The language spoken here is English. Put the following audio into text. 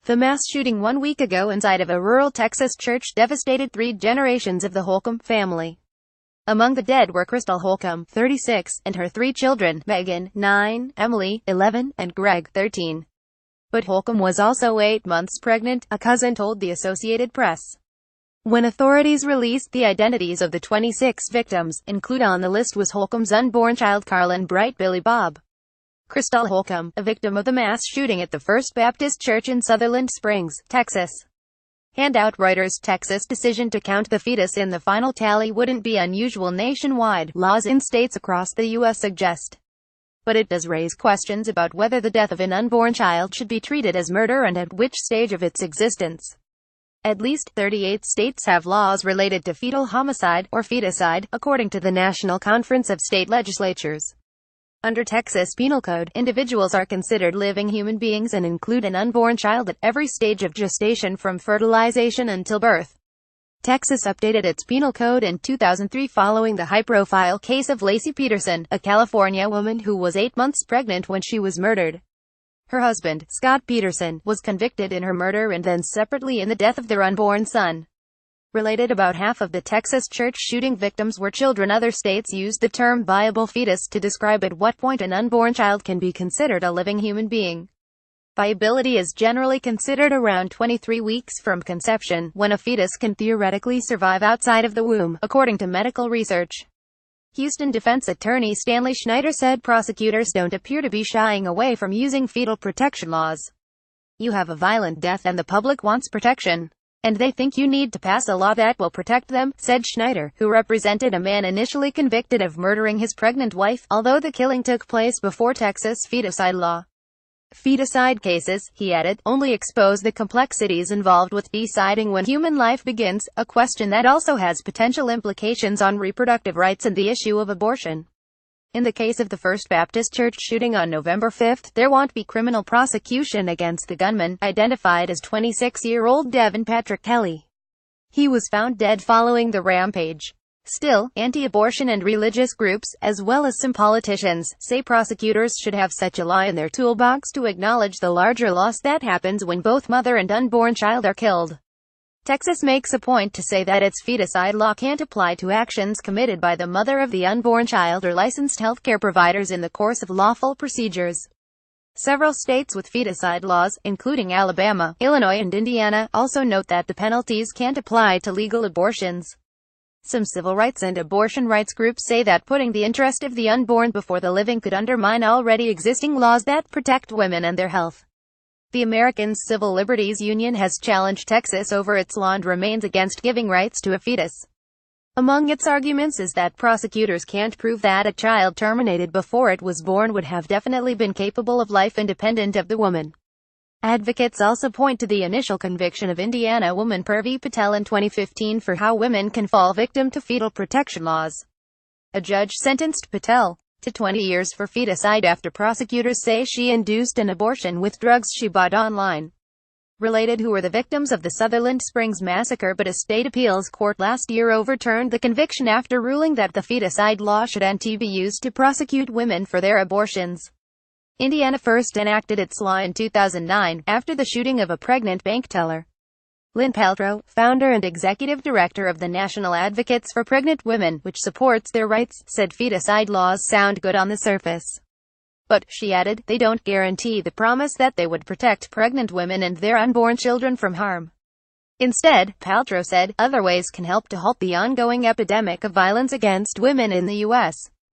The mass shooting 1 week ago inside of a rural Texas church devastated 3 generations of the Holcomb family. Among the dead were Crystal Holcomb, 36, and her 3 children, Megan, 9, Emily, 11, and Greg, 13. But Holcomb was also 8 months pregnant, a cousin told the Associated Press. When authorities released the identities of the 26 victims, included on the list was Holcomb's unborn child Carlin Bright Billy Bob. Crystal Holcomb, a victim of the mass shooting at the First Baptist Church in Sutherland Springs, Texas. Handout Reuters. Texas' decision to count the fetus in the final tally wouldn't be unusual nationwide, laws in states across the U.S. suggest. But it does raise questions about whether the death of an unborn child should be treated as murder and at which stage of its existence. At least 38 states have laws related to fetal homicide, or feticide, according to the National Conference of State Legislatures. Under Texas Penal Code, individuals are considered living human beings and include an unborn child at every stage of gestation from fertilization until birth. Texas updated its penal code in 2003 following the high-profile case of Lacey Peterson, a California woman who was 8 months pregnant when she was murdered. Her husband, Scott Peterson, was convicted in her murder and then separately in the death of their unborn son. Related, about half of the Texas church shooting victims were children. Other states used the term viable fetus to describe at what point an unborn child can be considered a living human being. Viability is generally considered around 23 weeks from conception, when a fetus can theoretically survive outside of the womb, according to medical research. Houston defense attorney Stanley Schneider said prosecutors don't appear to be shying away from using fetal protection laws. You have a violent death and the public wants protection. And they think you need to pass a law that will protect them, said Schneider, who represented a man initially convicted of murdering his pregnant wife, although the killing took place before Texas feticide law. Feticide cases, he added, only expose the complexities involved with deciding when human life begins, a question that also has potential implications on reproductive rights and the issue of abortion. In the case of the First Baptist Church shooting on November 5, there won't be criminal prosecution against the gunman, identified as 26-year-old Devin Patrick Kelly. He was found dead following the rampage. Still, anti-abortion and religious groups, as well as some politicians, say prosecutors should have such a law in their toolbox to acknowledge the larger loss that happens when both mother and unborn child are killed. Texas makes a point to say that its feticide law can't apply to actions committed by the mother of the unborn child or licensed healthcare providers in the course of lawful procedures. Several states with feticide laws, including Alabama, Illinois and Indiana, also note that the penalties can't apply to legal abortions. Some civil rights and abortion rights groups say that putting the interest of the unborn before the living could undermine already existing laws that protect women and their health. The American Civil Liberties Union has challenged Texas over its law and remains against giving rights to a fetus. Among its arguments is that prosecutors can't prove that a child terminated before it was born would have definitely been capable of life independent of the woman. Advocates also point to the initial conviction of Indiana woman Purvi Patel in 2015 for how women can fall victim to fetal protection laws. A judge sentenced Patel to 20 years for feticide after prosecutors say she induced an abortion with drugs she bought online. Related, who were the victims of the Sutherland Springs massacre, but a state appeals court last year overturned the conviction after ruling that the feticide law shouldn't be used to prosecute women for their abortions. Indiana first enacted its law in 2009, after the shooting of a pregnant bank teller. Lynn Paltrow, founder and executive director of the National Advocates for Pregnant Women, which supports their rights, said feticide laws sound good on the surface. But, she added, they don't guarantee the promise that they would protect pregnant women and their unborn children from harm. Instead, Paltrow said, other ways can help to halt the ongoing epidemic of violence against women in the U.S.